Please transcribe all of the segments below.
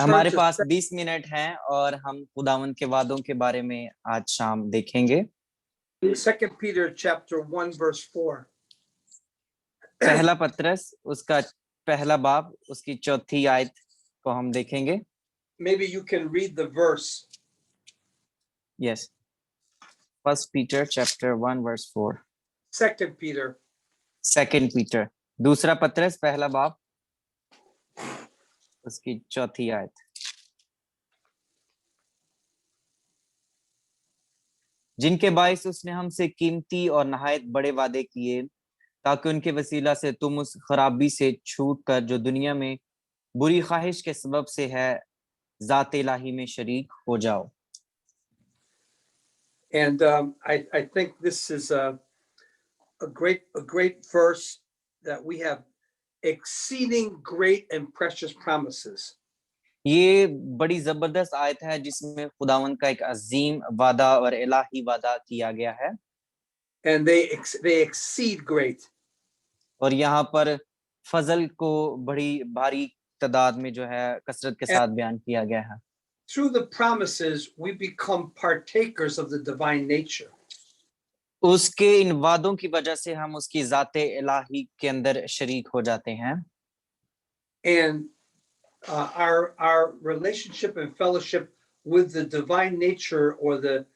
turn हमारे to pass 20 minute हैं और हम खुदावंद के वादों के बारे में आज शाम देखेंगे। 2 Peter chapter 1 verse 4. पहला पत्रस उसका पहला बाब उसकी चौथी आयत को हम देखेंगे। Maybe you can read the verse. Yes. 1 Peter chapter 1 verse 4. 2 Peter. 2 Peter. दूसरा पत्रस पहला बाब उसकी चौथी आयत। जिनके बाइस उसने हमसे कीमती और नहायत बड़े वादे किए, ताकि उनके वसीला से तुम उस खराबी से छूट कर जो दुनिया में बुरी ख्वाहिश के सबब से है, ज़ात इलाही में शरीक हो जाओ। And I think this is a great verse that we have exceeding great and precious promises. ये बड़ी जबरदस्त आयत है जिसमें खुदावंद का एक अजीम वादा और इलाही वादा किया गया है। And they exceed great. और यहाँ पर फजल को बड़ी भारी तादाद में जो है कसरत के साथ बयान किया गया है। Through the promises, we become partakers of the divine nature. उसके इन वादों की वजह से हम उसकी ज़ाते इलाही के अंदर शरीक हो जाते हैं। And our relationship and fellowship with the divine nature or the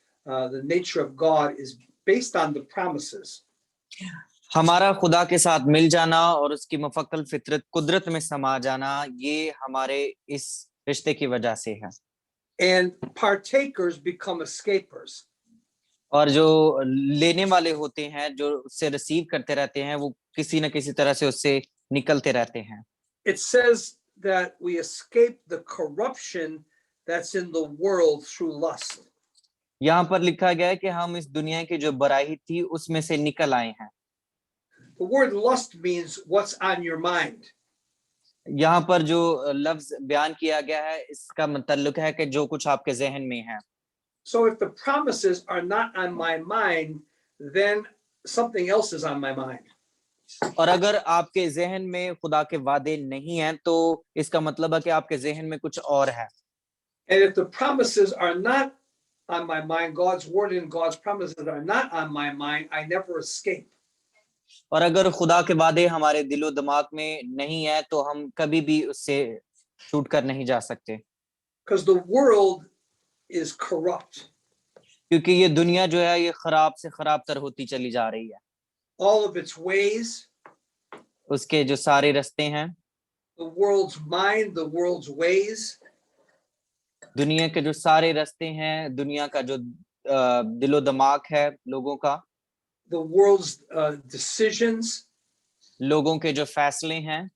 nature of God is based on the promises. हमारा खुदा के साथ मिल जाना और उसकी मुफक्कल फितरत कुदरत में समा जाना, ये हमारे इस रिश्ते की वजह से है। And partakers become escapers. और जो लेने वाले होते हैं, जो उससे रिसीव करते रहते हैं, वो किसी न किसी तरह से उससे निकलते रहते हैं। It says that we escape the corruption that's in the world through lust. यहाँ पर लिखा गया है कि हम इस दुनिया की जो बुराई थी उसमें से निकल आए हैं। The word lust means what's on your mind. यहाँ पर जो लफ्ज बयान किया गया है इसका मतलब है कि जो कुछ आपके जहन में है। So if the promises are not on my mind, then something else is on my mind. और अगर आपके जहन में खुदा के वादे नहीं हैं तो इसका मतलब है कि आपके जहन में कुछ और है। And if the promises are not on my mind, God's word and God's promises are not on my mind, I never escape. और अगर खुदा के वादे हमारे दिलो दिमाग में नहीं है तो हम कभी भी उससे छूट कर नहीं जा सकते। Because the world is corrupt. क्योंकि ये दुनिया जो है ये खराब से खराब तर होती चली जा रही है। All of its ways. उसके जो सारे रास्ते हैं। The world's mind, the world's ways. दुनिया के जो सारे रास्ते हैं, दुनिया का जो दिलो दिमाग है लोगों का। The world's decisions. लोगों के जो फैसले हैं।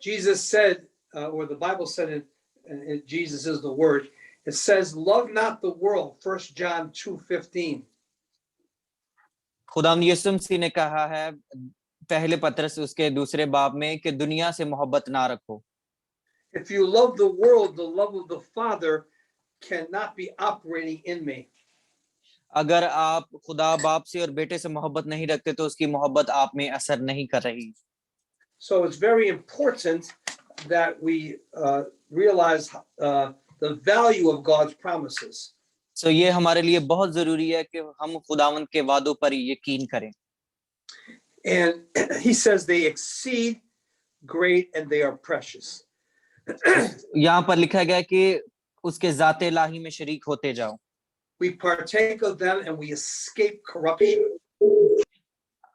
Jesus said, or the Bible said, Jesus is the word. It says, "Love not the world." 1 John 2:15. खुदावंद यीशु मसीह ने कहा है पहले पत्रस उसके दूसरे बाब में कि दुनिया से मोहब्बत ना रखो। If you love the world, the love of the Father cannot be operating in me. अगर आप खुदा बाप से और बेटे से मोहब्बत नहीं रखते तो उसकी मोहब्बत आप में असर नहीं कर रही। So it's very important that we realize the value of God's promises. So ये हमारे लिए बहुत जरूरी है कि हम खुदावंद के वादों पर यकीन करें। And he says they exceed great and they are precious. यहाँ पर लिखा गया कि उसके ज़ाते इलाही में शरीक होते जाओ। We partake of them and we escape corruption.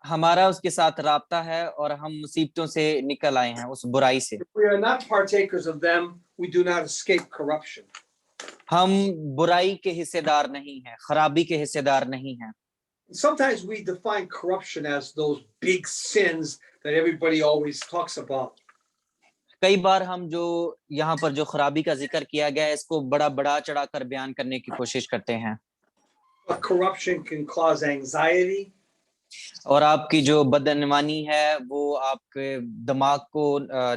हमारा उसके साथ राब्ता है और हम मुसीबतों से निकल आए हैं, उस बुराई से। If we are not partakers of them, we do not escape corruption. हम बुराई के हिस्सेदार नहीं हैं, खराबी के हिस्सेदार नहीं हैं। Sometimes we define corruption as those big sins that everybody always talks about. कई बार हम जो यहाँ पर जो खराबी का जिक्र किया गया है इसको बड़ा चढ़ाकर बयान करने की कोशिश करते हैं। Corruption can cause anxiety. और आपकी जो बदनवानी है वो आपके दिमाग को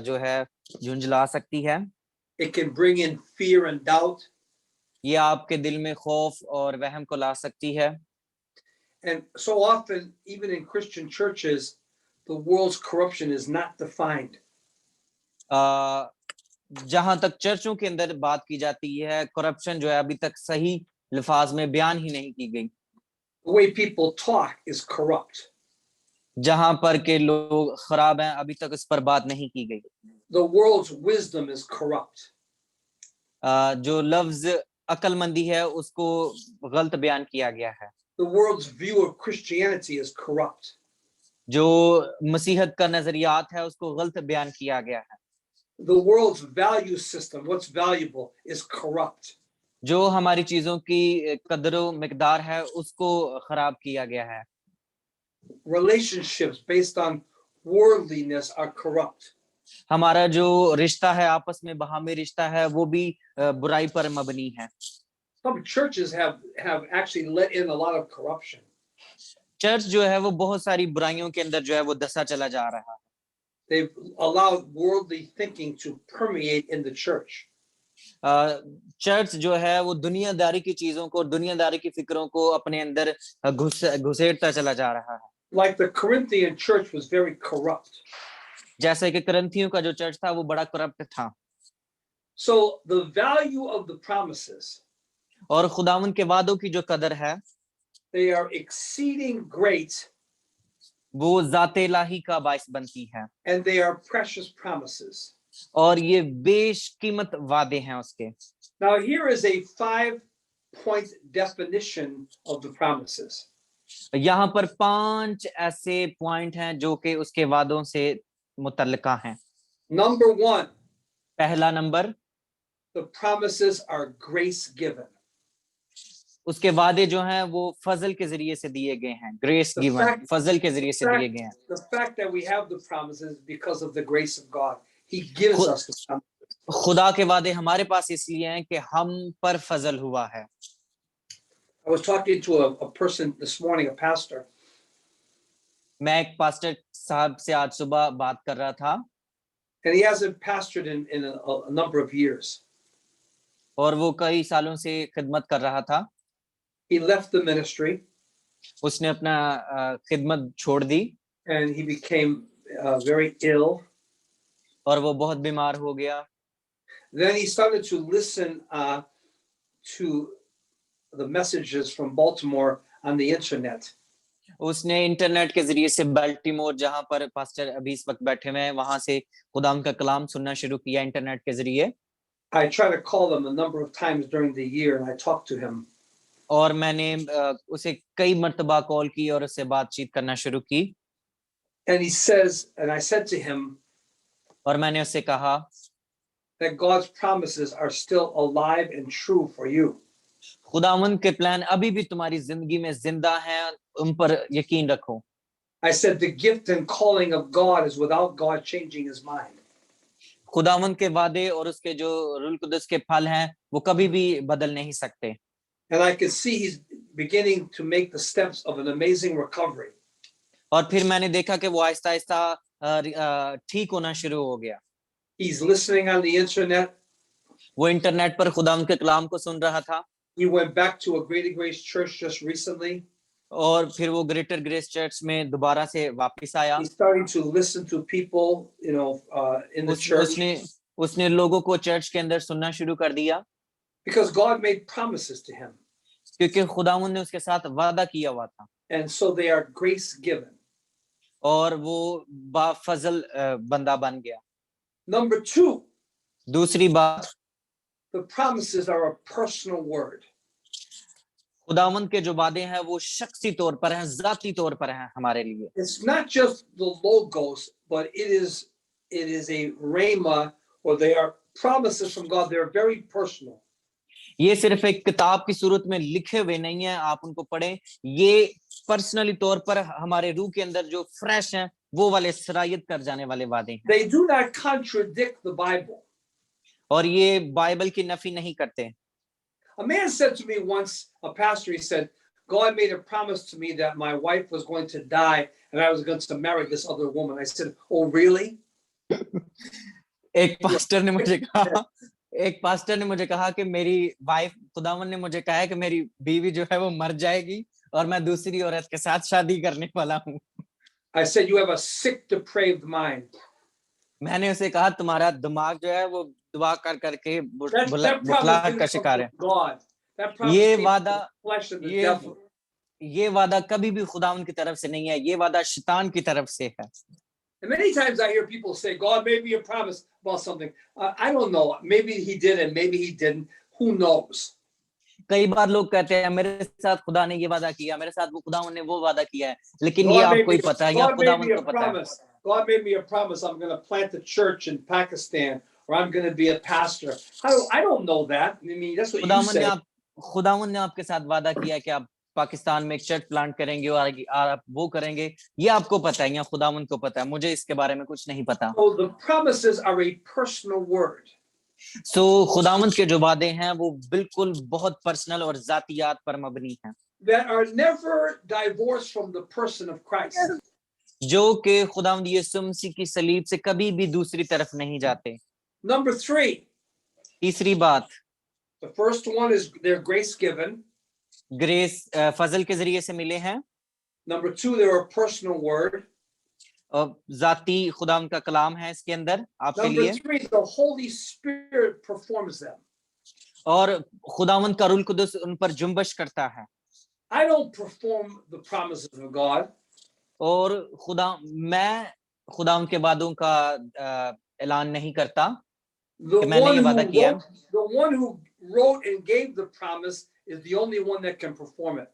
जो है झुंझला सकती है। It can bring in fear and doubt. ये आपके दिल में खौफ और वहम को ला सकती है। And so often, even in Christian churches, the world's corruption is not defined. जहां तक चर्चों के अंदर बात की जाती है, करप्शन जो है अभी तक सही लफ्ज में बयान ही नहीं की गई। The way people talk is corrupt. जहां पर के लोग खराब हैं, अभी तक इस पर बात नहीं की गई। The world's wisdom is corrupt. जो लफ्ज अक्लमंदी है उसको गलत बयान किया गया है। The world's view of Christianity is corrupt. जो मसीहत का नजरियात है उसको गलत बयान किया गया है। The world's value system, what's valuable, is corrupt. जो हमारी चीजों की कदरो मिकदार है उसको खराब किया गया है। Relationships based on worldliness are corrupt. हमारा जो रिश्ता है आपस में बहामी रिश्ता है वो भी बुराई पर मबनी है। Some churches have actually let in a lot of corruption. Church जो है वो बहुत सारी बुराइयों के अंदर जो है वो दसा चला जा रहा है। They've allowed worldly thinking to permeate in the church. Church जो है वो दुनियादारी की चीजों को, दुनियादारी की फिक्रों को अपने अंदर घुसेड़ता चला जा रहा है। Like the Corinthian church was very corrupt. जैसे कि करंथियों का जो चर्च था वो बड़ा करप्ट था। So the value of the promises, और खुदावन के वादों की जो कदर है they are exceeding great वो जाते इलाही का बाइस बनती है। and they are precious promises. और ये बेशकीमत वादे हैं उसके। Now here is a 5-point definition of the promises. यहाँ पर 5 ऐसे पॉइंट हैं जो कि उसके वादों से मुतल्लिका हैं। Number 1, पहला number, the promises are grace given. उसके वादे जो हैं वो फजल के जरिए से दिए गए हैं। ग्रेस गिवन, फजल के जरिए से दिए गए हैं। The fact that we have the promises is because of the grace of God. He gives us the promises. खुदा के वादे हमारे पास इसलिए हैं कि हम पर फजल हुआ है। I was talking to a person this morning, a pastor, मैं एक पास्टर साहब से आज सुबह बात कर रहा था and he hasn't pastored in a number of years. और वो कई सालों से खिदमत कर रहा था। He left the ministry उसने अपना खिदमत छोड़ दी and he became very ill. और वो बहुत बीमार हो गया। Then he started to listen to the messages from Baltimore on the internet. उसने इंटरनेट के जरिए से बाल्टीमोर, जहां पर पास्टर अभी इस वक्त बैठे हुए हैं, वहां से खुदाम का कलाम सुनना शुरू किया इंटरनेट के जरिए। I try to call him a number of times during the year and I talk to him. और मैंने उसे कई मर्तबा कॉल की और उससे बातचीत करना शुरू की। And he says, and I said to him और मैंने उससे कहा that God's promises are still alive and true for you. खुदावंद के प्लान अभी भी तुम्हारी जिंदगी में जिंदा हैं, उन पर यकीन रखो। I said the gift and calling of God is without God changing his mind. खुदावंद के वादे और उसके जो रूल कुदस के फल हैं वो कभी भी बदल नहीं सकते। And I could see he's beginning to make the steps of an amazing recovery. और फिर मैंने देखा कि वो आहिस्ता आहिस्ता ठीक होना शुरू हो गया। He's listening on the internet. वो इंटरनेट पर खुदावंद के कलाम को सुन रहा था। He went back to a Greater Grace church just recently. और फिर वो ग्रेटर ग्रेस चर्च में दोबारा से वापस आया। He's starting to listen to people, in the church. उसने लोगों को चर्च के अंदर सुनना शुरू कर दिया Because God made promises to him. क्योंकि खुदावंद ने उसके साथ वादा किया हुआ था। And so they are grace given. और वो बाफजल बंदा बन गया। Number 2, दूसरी बात, the promises are a personal word. खुदावंद के जो वादे हैं वो शख्सी तौर पर हैं, जाती तौर पर हैं हमारे लिए। It's not just the logos, but it is a rhema, or they are promises from God. They're very personal. ये सिर्फ एक किताब की सूरत में लिखे हुए नहीं है, आप उनको पढ़ें। ये पर्सनली तौर पर हमारे रूह के अंदर जो फ्रेश हैं वो वाले सरायत कर जाने वाले वादे हैं। They do not contradict the Bible. और ये बाइबल की नफी नहीं करते। A man said to me once, a pastor, he said, God made a promise to me that my wife was going to die and I was going to marry this other woman. I said, oh, really? एक pastor ने मुझे कहा कि मेरी wife, खुदावन ने मुझे कहा है कि मेरी बीवी जो है वो मर जाएगी और मैं दूसरी औरत के साथ शादी करने वाला हूँ। I said, you have a sick, depraved mind. मैंने उसे कहा तुम्हारा दिमाग जो है वो दुआ कर करके That promise बुखलाहट didn't का come शिकार है। from God. That promise ये came from वादा the flesh and the ये devil. ये वादा कभी भी खुदावन की तरफ से नहीं है, ये वादा शैतान की तरफ से है। And many times I hear people say, God made me a promise about something. I don't know. Maybe he did and maybe he didn't. Who knows? कई बार लोग कहते हैं मेरे साथ खुदा ने ये वादा किया, मेरे साथ वो खुदावन ने वो वादा किया है, लेकिन ये God made आपको me, ही पता है या God made खुदावन me a को पता है। promise. God made me a promise. I'm going to plant a church in Pakistan, or I'm going to be a pastor. I don't know that. I mean, that's what you say. खुदावन ने आपके साथ वादा किया है कि आप पाकिस्तान में एक चर्च प्लांट करेंगे और आप वो करेंगे, ये आपको पता है या खुदावन को पता है, मुझे इसके बारे में कुछ नहीं पता। So the promises are a personal word. सो खुदावंद के जो वादे हैं वो बिल्कुल बहुत पर्सनल और जातियात पर मबनी हैं, That are never divorced from the person of Christ. जो कि खुदावंद यीशु मसीह की सलीब से कभी भी दूसरी तरफ नहीं जाते। Number 3, तीसरी बात, the first one is their grace given. Grace फजल के जरिए से मिले हैं। Number 2, they're a personal word. और जाती खुदावंद का कलाम है इसके अंदर आपके Number लिए, 3, the Holy Spirit performs them. और खुदावंद का रूह कुदस उन पर जुम्बश करता है। I don't perform the promises of God. और मैं खुदावंद के वादों का ऐलान नहीं करता The कि मैंने ये वादा किया। one who wrote and gave the promise is the only one that can perform it.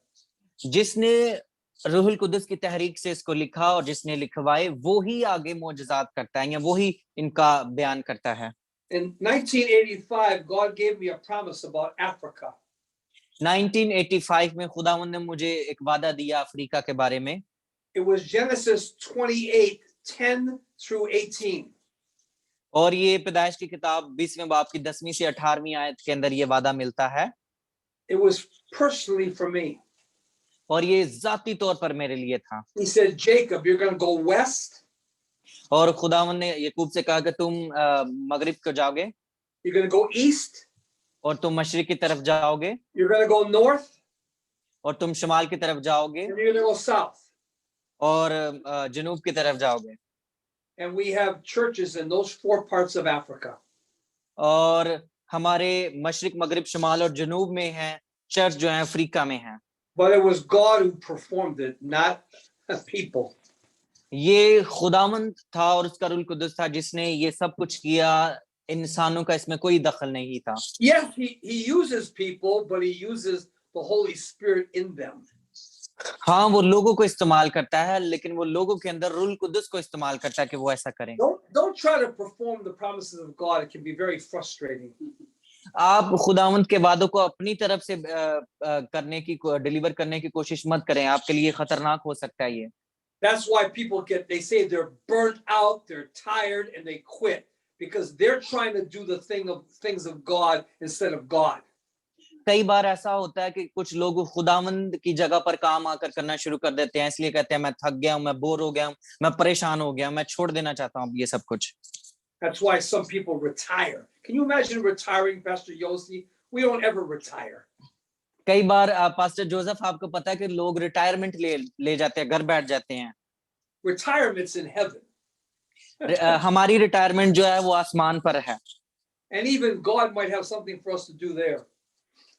जिसने रूहुल कुदस की तहरीक से इसको लिखा और जिसने लिखवाए वो ही आगे मोजज़ात करता है या वो ही इनका बयान करता है। In 1985, God gave me a promise about Africa. 1985 में खुदावंद ने मुझे एक वादा दिया अफ्रीका के बारे में। It was Genesis 28:10 through 18. और ये पैदाइश की किताब 20वें बाब की 10वीं से 18वीं आयत के अंदर ये वादा मिलता है। It was personally for me. और ये जाती तौर पर मेरे लिए था। He said, Jacob, you're going to go west. और खुदावंद ने याकूब से कहा कि तुम मगरिब को जाओगे, You're going to go east. और तुम मशरिक की तरफ जाओगे, You're going to go north. और तुम शुमाल की तरफ जाओगे, And you're going to go south. और जनूब की तरफ जाओगे। And we have churches in those 4 parts of Africa. और हमारे मशरिक मगरिब शुमाल और जनूब में हैं चर्च जो है अफ्रीका में हैं। But it was God who performed it, not people. ये खुदावंद था और उसका रूह कुदस था जिसने ये सब कुछ किया, इंसानों का इसमें कोई दखल नहीं था। Yes, he uses people, but he uses the Holy Spirit in them. हाँ, वो लोगों को इस्तेमाल करता है, लेकिन वो लोगों के अंदर रूह कुदस को इस्तेमाल करता है कि वो ऐसा करें। Don't try to perform the promises of God. It can be very frustrating. आप खुदावंद के वादों को अपनी तरफ से डिलीवर करने की कोशिश मत करें, आपके लिए खतरनाक हो सकता है ये। That's why people they say they're burnt out, they're tired, and they quit because they're trying to do the things of God instead of God. कई बार ऐसा होता है कि कुछ लोग खुदावंद की जगह पर काम आकर करना शुरू कर देते हैं, इसलिए कहते हैं मैं थक गया हूं, मैं बोर हो गया हूं, मैं परेशान हो गया, मैं छोड़ देना चाहता हूं ये सब कुछ। That's why some people retire. Can you imagine retiring, Pastor Yossi? We don't ever retire. कई बार पास्टर जोसेफ आपको पता है कि लोग रिटायरमेंट ले जाते हैं, घर बैठ जाते हैं। Retirement's in heaven. हमारी रिटायरमेंट जो है वो आसमान पर है। And even God might have something for us to do there.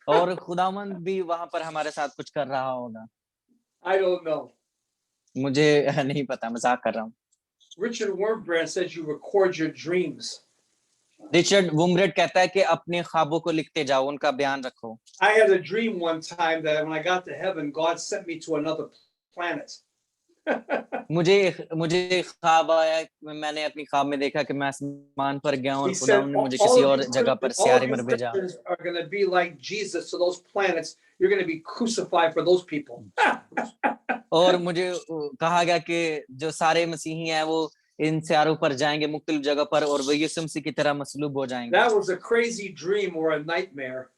और खुदावंद भी वहां पर हमारे साथ कुछ कर रहा होगा। I don't know. मुझे नहीं पता, मजाक कर रहा हूँ। Richard Wurmbrand says you record your dreams. Richard वुमब्रेड कहता है कि अपने ख्वाबों को लिखते जाओ, उनका बयान रखो। I had a dream one time that when I got to heaven, God sent me to another planet. मुझे ख्वाब आया, मैंने अपनी ख्वाब में देखा कि मैं आसमान पर गया हूं और खुदावंद ने मुझे किसी और जगह पर सियारे में भेजा। Are going to be like Jesus to those planets. You're going to be crucified for those people. और मुझे कहा गया कि जो सारे मसीही हैं वो इन सियारों पर जाएंगे मुख्तलिफ जगह पर और वो यीशु मसीह की तरह मसलूब हो जाएंगे। That was a crazy dream or a nightmare.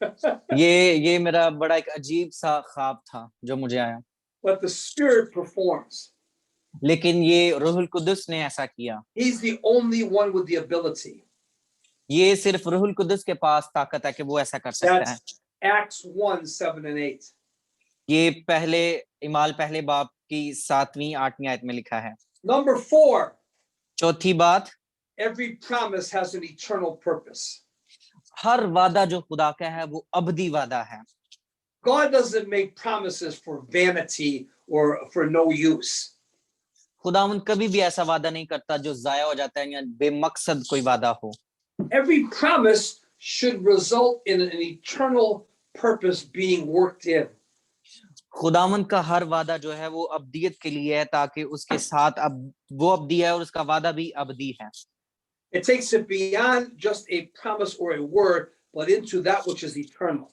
ये मेरा बड़ा एक अजीब सा ख्वाब था जो मुझे आया। But the Spirit performs. लेकिन ये रूहुल कुदस ने ऐसा किया। He's the only one with the ability. ये सिर्फ रूहुल कुदस के पास ताकत है कि वो ऐसा कर सकता है। Acts 1:7-8. ये पहले इमाल पहले बाब की 7वीं 8वीं आयत में लिखा है। Number 4. चौथी बात, Every promise has an eternal purpose. हर वादा जो खुदा का है वो अबदी वादा है। God doesn't make promises for vanity or for no use. खुदावंद कभी भी ऐसा वादा नहीं करता जो जाया हो जाता है या बेमकसद कोई वादा हो। Every promise should result in an eternal purpose being worked in. खुदावंद का हर वादा जो है वो अब्दियत के लिए है, ताकि उसके साथ अब वो अब्दी है और उसका वादा भी अब्दी है। It takes it beyond just a promise or a word, but into that which is eternal.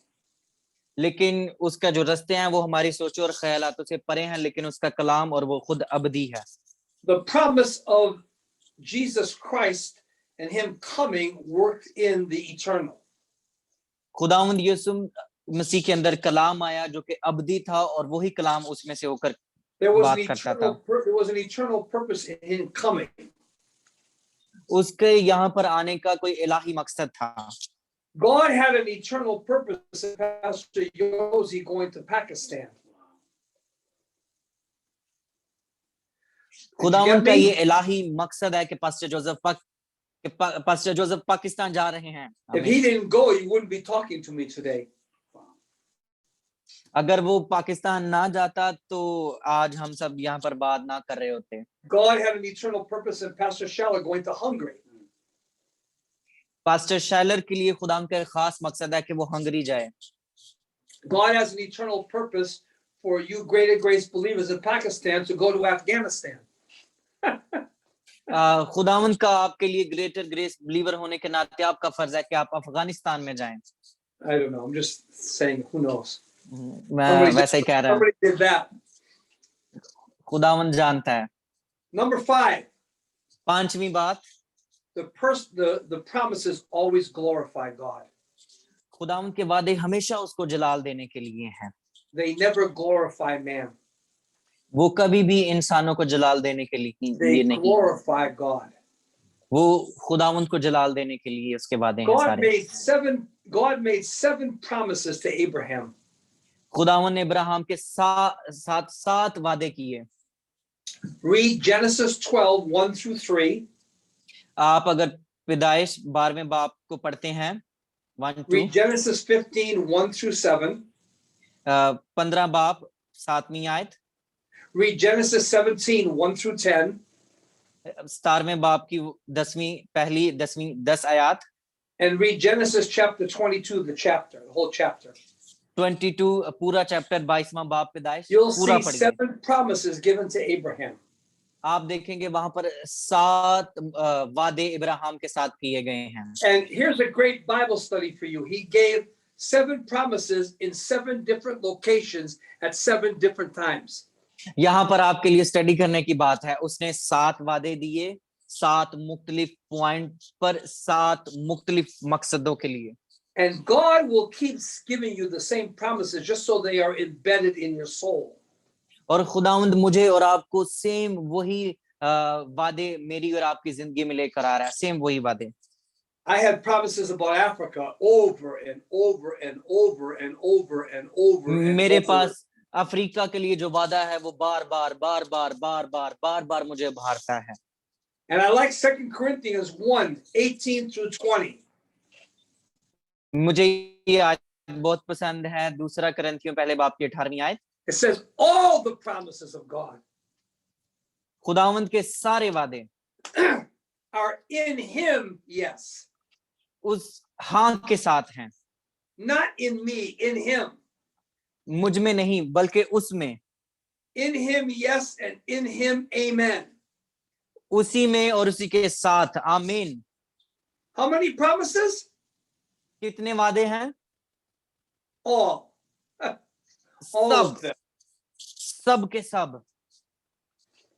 लेकिन उसका जो रास्ते हैं वो हमारी सोचों और ख्यालातों से परे हैं, लेकिन उसका कलाम और वो खुद अबदी है। The promise of Jesus Christ and him coming worked in the eternal. खुदावंद यीशु मसीह के अंदर कलाम आया जो कि अबदी था और वही कलाम उसमें से होकर There was बात करता था। there was an eternal purpose in him coming. उसके यहाँ पर आने का कोई इलाही मकसद था। God had an eternal purpose in Pastor Yosi going to Pakistan. खुदावंद का ये इलाही मकसद है कि पास्टर जोसेफ पाकिस्तान जा रहे हैं। If he didn't go, he wouldn't be talking to me today. अगर वो पाकिस्तान ना जाता तो आज हम सब यहाँ पर बात ना कर रहे होते। God had an eternal purpose in Pastor Schaller going to Hungary. Pastor sheller के लिए खुदावंद का एक खास मकसद है कि वो हंगरी जाए। God has an eternal purpose for you Greater Grace believers in Pakistan to go to Afghanistan. खुदावंद का आपके लिए ग्रेटर ग्रेस बिलीवर होने के नाते आपका फर्ज है कि आप अफगानिस्तान में जाएं। I don't know. I'm just saying, who knows? मैं वैसे ही कह रहा हूँ। Somebody did that. खुदावंद जानता है। Number 5. पांचवी बात, The promises always glorify God. खुदावंद के वादे हमेशा उसको जलाल देने के लिए हैं। They never glorify man. वो कभी भी इंसानों को जलाल देने के लिए They नहीं, glorify God. वो खुदावंद को जलाल देने के लिए उसके वादे हैं God सारे। made 7 promises to Abraham. खुदावंद ने इब्राहिम के सात वादे किए। Read Genesis 12, 1 through 3. आप अगर पैदाइश 12वें बाब को पढ़ते हैं 1-2, Read Genesis 15, 1 through 7. 15 बाब 7वीं आयत, Read Genesis 17, 1 through 10. 17वें बाब की 10 आयत, And read Genesis chapter 22, the whole chapter. 22 पूरा चैप्टर 22वां बाब पैदाइश You'll पूरा see पढ़िए। 7 promises given to Abraham. आप देखेंगे वहां पर 7 वादे इब्राहिम के साथ किए गए हैं। And here's a great Bible study for you. He gave 7 promises in 7 different locations at 7 different times. यहाँ पर आपके लिए स्टडी करने की बात है। उसने 7 वादे दिए 7 मुख्तलिफ पॉइंट पर 7 मुख्तलिफ मकसदों के लिए। And God will keep giving you the same promises just so they are embedded in your soul. और खुदावंद मुझे और आपको सेम वही वादे मेरी और आपकी जिंदगी में लेकर आ रहा है, सेम वही वादे। I had promises about Africa over and over and over and over and over. मेरे पास अफ्रीका के लिए जो वादा है वो बार-बार मुझे भारता है। And I like 2 Corinthians 1, 18 through 20. मुझे ये आयत बहुत पसंद है, 2 करंथियों पहले बाब की 18वीं आयत। It says all the promises of God खुदावंद के सारे वादे are in him, yes. उस हाँ के साथ हैं, Not in me, in him. मुझ में नहीं बल्कि उसमें। In him, yes, and in him, amen. उसी में और उसी के साथ, आमीन। How many promises? कितने वादे हैं? All. All सब, of them. सब के सब।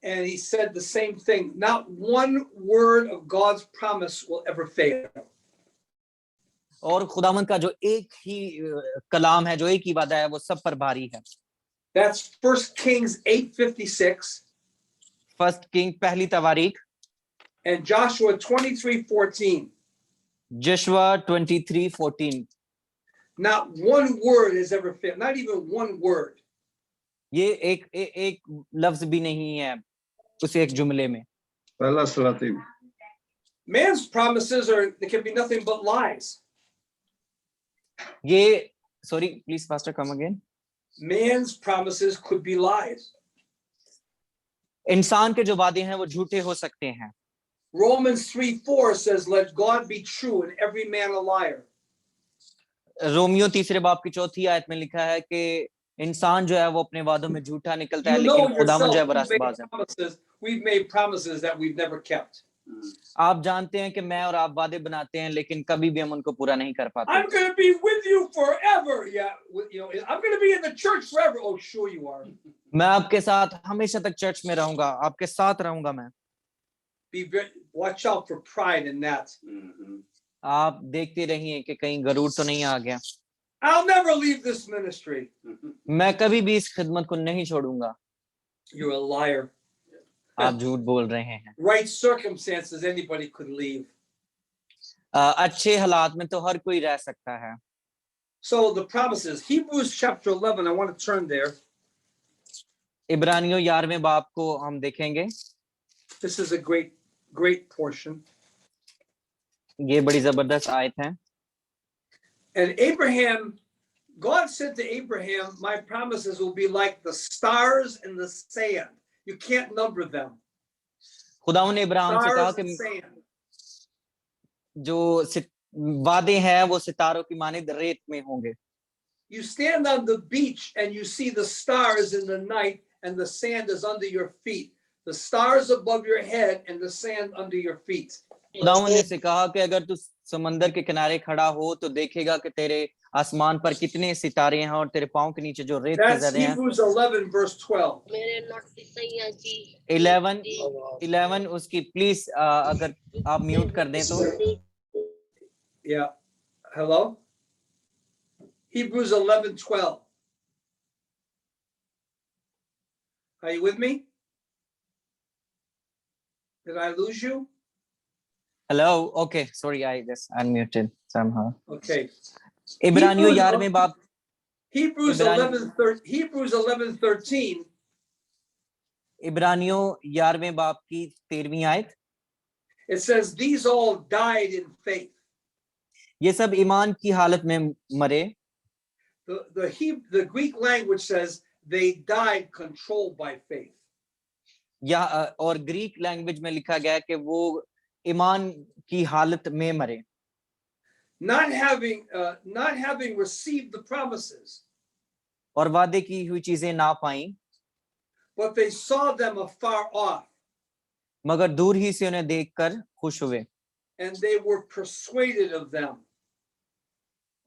And he said the same thing. Not one word of God's promise will ever fail. और खुदावंद का जो एक ही कलाम है, जो एक ही वादा है, वो सब पर भारी है। That's 1 Kings 8:56. 1 किंग पहली तवारीख And Joshua 23:14. यशवा 23:14। Not one word has ever failed. Not even one word. ये एक लफ्ज भी नहीं है उस एक जुमले में। पहला सलाती Man's promises they can be nothing but lies. ये sorry please pastor come again. Man's promises could be lies. इंसान के जो वादे हैं वो झूठे हो सकते हैं। Romans 3:4 says, "Let God be true and every man a liar." Romeo 3 बाब की 4 आयत में लिखा है कि इंसान जो है वो अपने वादों में झूठा निकलता है, You know लेकिन खुदावन जो है yourself, वो you've made रास्तबाज है। promises. We've made promises that we've never kept. आप जानते हैं कि मैं और आप वादे बनाते हैं, लेकिन कभी भी हम उनको पूरा नहीं कर पाते। I'm going to be with you forever. Yeah, I'm going to be in the church forever. Oh, sure you are. मैं आपके साथ हमेशा तक चर्च में रहूंगा, आपके साथ रहूंगा मैं। Watch out for pride in that. आप देखते रहिए कि कहीं गरूर तो नहीं आ गया। I'll never leave this ministry. मैं कभी भी इस खिदमत को नहीं छोड़ूंगा। You're a liar. आप झूठ बोल रहे हैं। Right circumstances, anybody could leave. अच्छे हालात में तो हर कोई रह सकता है। So the promises, Hebrews chapter 11, I want to turn there. इब्रानियों 11वें बाब को हम देखेंगे। This is a great portion. ये बड़ी जबरदस्त आयत है। And Abraham, God said to Abraham, "My promises will be like the stars in the sand. You can't number them." खुदावन ने इब्राहिम से कहा Stars and कि sand. जो वादे हैं वो सितारों की मानिंद रेत में होंगे। You stand on the beach and you see the stars in the night and the sand is under your feet. The stars above your head and the sand under your feet. खुदावन ने से कहा कि अगर तू समंदर के किनारे खड़ा हो तो देखेगा कि तेरे आसमान पर कितने सितारे हैं और तेरे पांव के नीचे जो रेत के That's जरे हैं। Hebrews 11 verse 12. 11 उसकी प्लीज अगर आप म्यूट कर दें तो। Yeah. Hello? Hebrews 11:12. Are you with me? Did I lose you? Hello, okay sorry I just unmuted somehow. Okay. इब्रानियों 11वें बाब Hebrews 11:13. इब्रानियों 11वें बाब की 13वीं आयत। It says these all died in faith. ये सब ईमान की हालत में मरे। The Greek language says they died controlled by faith. या और ग्रीक लैंग्वेज में लिखा गया है कि वो ईमान की हालत में मरे। Not having received the promises. और वादे की हुई चीजें ना पाई, but they saw them afar off. मगर दूर ही से उन्हें देखकर खुश हुए। And they were persuaded of them.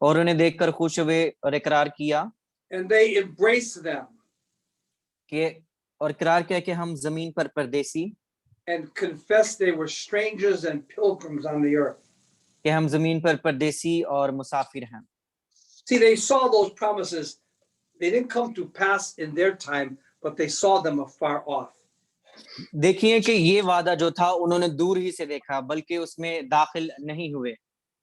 और उन्हें देखकर खुश हुए और इकरार किया। And they embraced them. और इकरार किया कि हम जमीन पर परदेसी। And confessed they were strangers and pilgrims on the earth. कि हम जमीन पर परदेसी और मुसाफिर हैं। See, they saw those promises. They didn't come to pass in their time, but they saw them afar off. देखिए कि ये वादा जो था उन्होंने दूर ही से देखा, बल्कि उसमें दाखिल नहीं हुए।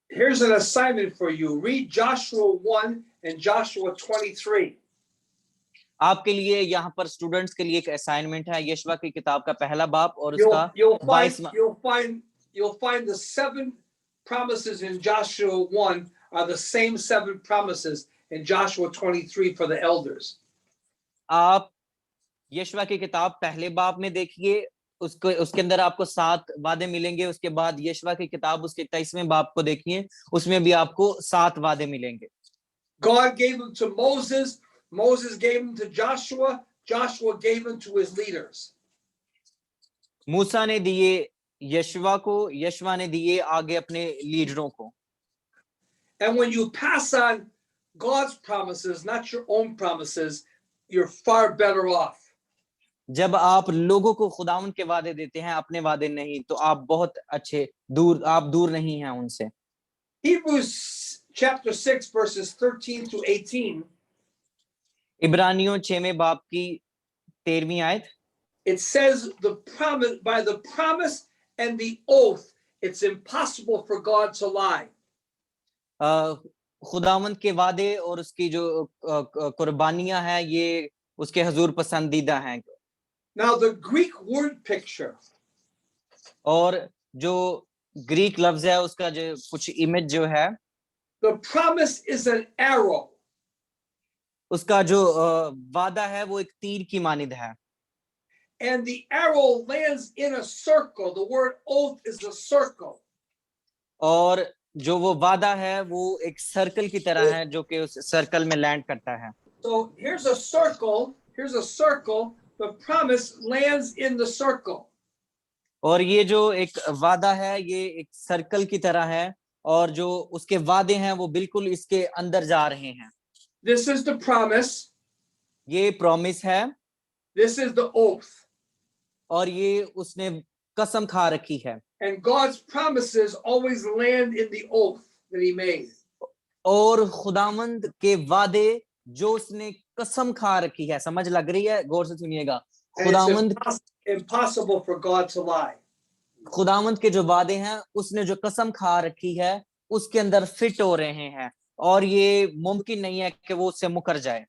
Here's an assignment for you. Read Joshua 1 and Joshua 23. आपके लिए यहाँ पर स्टूडेंट्स के लिए एक असाइनमेंट है, यशवा की किताब का पहला बाब और उसका 22वां। You'll find the 7 promises in Joshua 1 are the same 7 promises in Joshua 23 for the elders. आप यशवा की किताब पहले बाब में देखिए, उसके अंदर आपको 7 वादे मिलेंगे। उसके बाद यशवा की किताब उसके 23वें बाब को देखिए, उसमें भी आपको 7 वादे मिलेंगे। God gave them to Moses. Moses gave them to Joshua. Joshua gave them to his leaders. मूसा ने दिए यशवा को, यशवा ने दिए आगे अपने लीडरों को। And when you pass on God's promises, not your own promises, you're far better off. जब आप लोगों को खुदावंद के वादे देते हैं, अपने वादे नहीं, तो आप बहुत अच्छे आप दूर नहीं हैं उनसे। Hebrews chapter 6 verses 13 to 18. इब्रानियों 6वें बाब की 13वीं आयत। It says by the promise and the oath, it's impossible for God to lie. खुदावंद के वादे और उसकी जो कुर्बानियां हैं, ये उसके हुजूर पसंदीदा हैं। Now the Greek word picture. और जो ग्रीक लफ्ज है उसका जो कुछ इमेज जो है, The promise is an arrow. उसका जो वादा है वो एक तीर की मानिंद है, And the arrow lands in a circle. The word oath is a circle. और जो वो वादा है वो एक सर्कल की तरह है जो कि उस सर्कल में लैंड करता है। So here's a circle. Here's a circle. The promise lands in the circle. और ये जो एक वादा है ये एक सर्कल की तरह है और जो उसके वादे हैं वो बिल्कुल इसके अंदर जा रहे हैं। This is the promise. ये प्रॉमिस है This is the oath. और ये उसने कसम खा रखी है, And God's promises always land in the oath that he made. और खुदावंद के वादे जो उसने कसम खा रखी है, समझ लग रही है? गौर से सुनिएगा। And it's खुदावंद impossible for God to lie. खुदावंद के जो वादे हैं उसने जो कसम खा रखी है उसके अंदर फिट हो रहे हैं और ये मुमकिन नहीं है कि वो उससे मुकर जाए।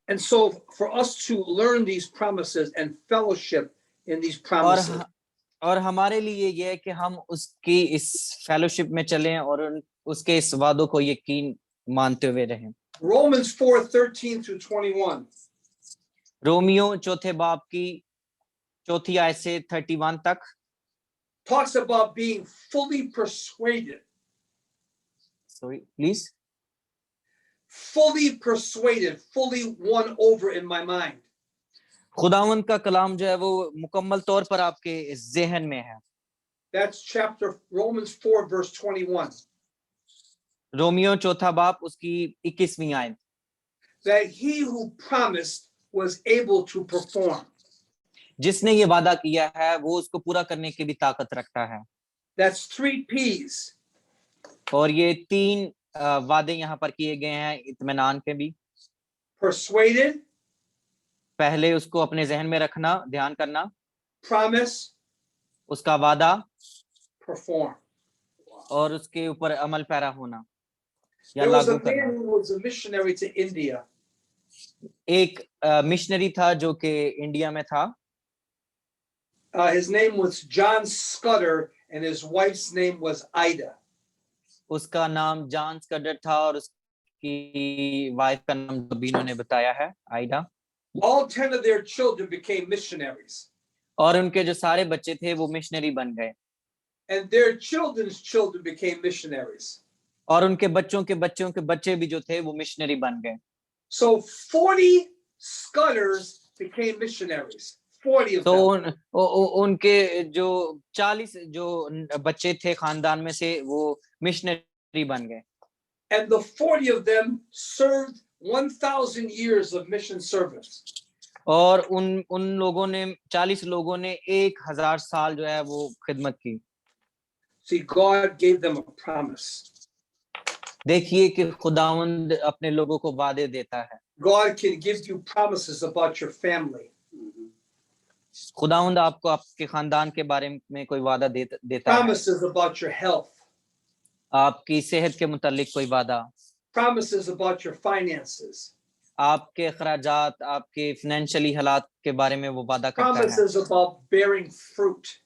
And so for us to learn these promises and fellowship in these promises, और हमारे लिए ये है कि हम उसकी इस फेलोशिप में चलें और उसके इस वादों को यकीन मानते हुए रहें। Romans 4:13 through 21 रोमियो चौथे बाब की चौथी आयत से 31 तक talks about being fully persuaded. Sorry please Fully persuaded, fully won over in my mind. खुदावंद का कलाम जो है वो मुकम्मल तौर पर आपके ज़हन में है। That's chapter Romans 4 verse 21. Romeo चौथा बाब उसकी 21वीं आयत, That he who promised was able to perform. जिसने ये वादा किया है वो उसको पूरा करने की भी ताकत रखता है। That's 3 P's. और ये 3 वादे यहाँ पर किए गए हैं इत्मीनान के भी। Persuaded, पहले उसको अपने जहन में रखना, ध्यान करना, promise, उसका वादा perform. और उसके ऊपर अमल पैरा होना या There was लागू a करना। man who was a missionary to India. एक मिशनरी था जो कि इंडिया में था। His name was John Scudder and his wife's name was Ida. उसका नाम जॉन स्कडर था और उसकी वाइफ का नाम भी इन्होंने बताया है, Aida. All 10 of their children became missionaries. और उनके जो सारे बच्चे थे वो मिशनरी बन गए And their children's children became missionaries. और उनके बच्चों के बच्चे भी जो थे वो मिशनरी बन गए। So 40 Scudders became missionaries. 40 of तो them. उनके जो 40 जो बच्चे थे खानदान में से वो मिशनरी बन गए। And the 40 of them served 1,000 years of mission service. और उन लोगों ने 40 लोगों ने 1000 साल जो है वो खिदमत की। See, God gave them a promise. देखिए कि खुदावंद अपने लोगों को वादे देता है। God can give you promises about your family. खुदावंद आपको आपके खानदान के बारे में कोई वादा देता है। Promises about your health. आपकी सेहत के मुतालिक कोई वादा। Promises about your finances. आपके खराजात, आपके फाइनेंशियली हालात के बारे में वो वादा करता है। Promises about bearing fruit.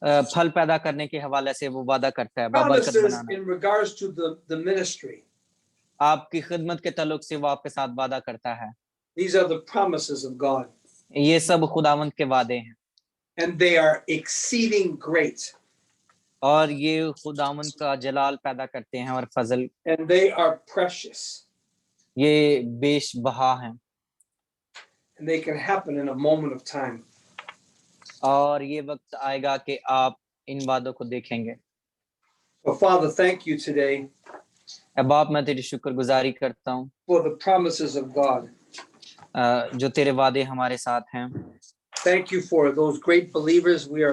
फल पैदा करने के हवाले से वो वादा करता है, बाबरकत Promises banana. in regards to the ministry. आपकी खिदमत के ताल्लुक से वो आपके साथ वादा करता है। These are the promises of God. ये सब खुदावंद के वादे हैं And they are exceeding great. और ये खुदावंद का जलाल पैदा करते हैं और फजल, And they are precious. ये बेश बहा हैं And they can happen in a moment of time. और ये वक्त आएगा कि आप इन वादों को देखेंगे। So, Father, thank you today अब बाप मैं तेरी शुक्रगुजारी करता हूँ for the promises of God. जो तेरे वादे हमारे साथ हैं। Thank you for those great believers we are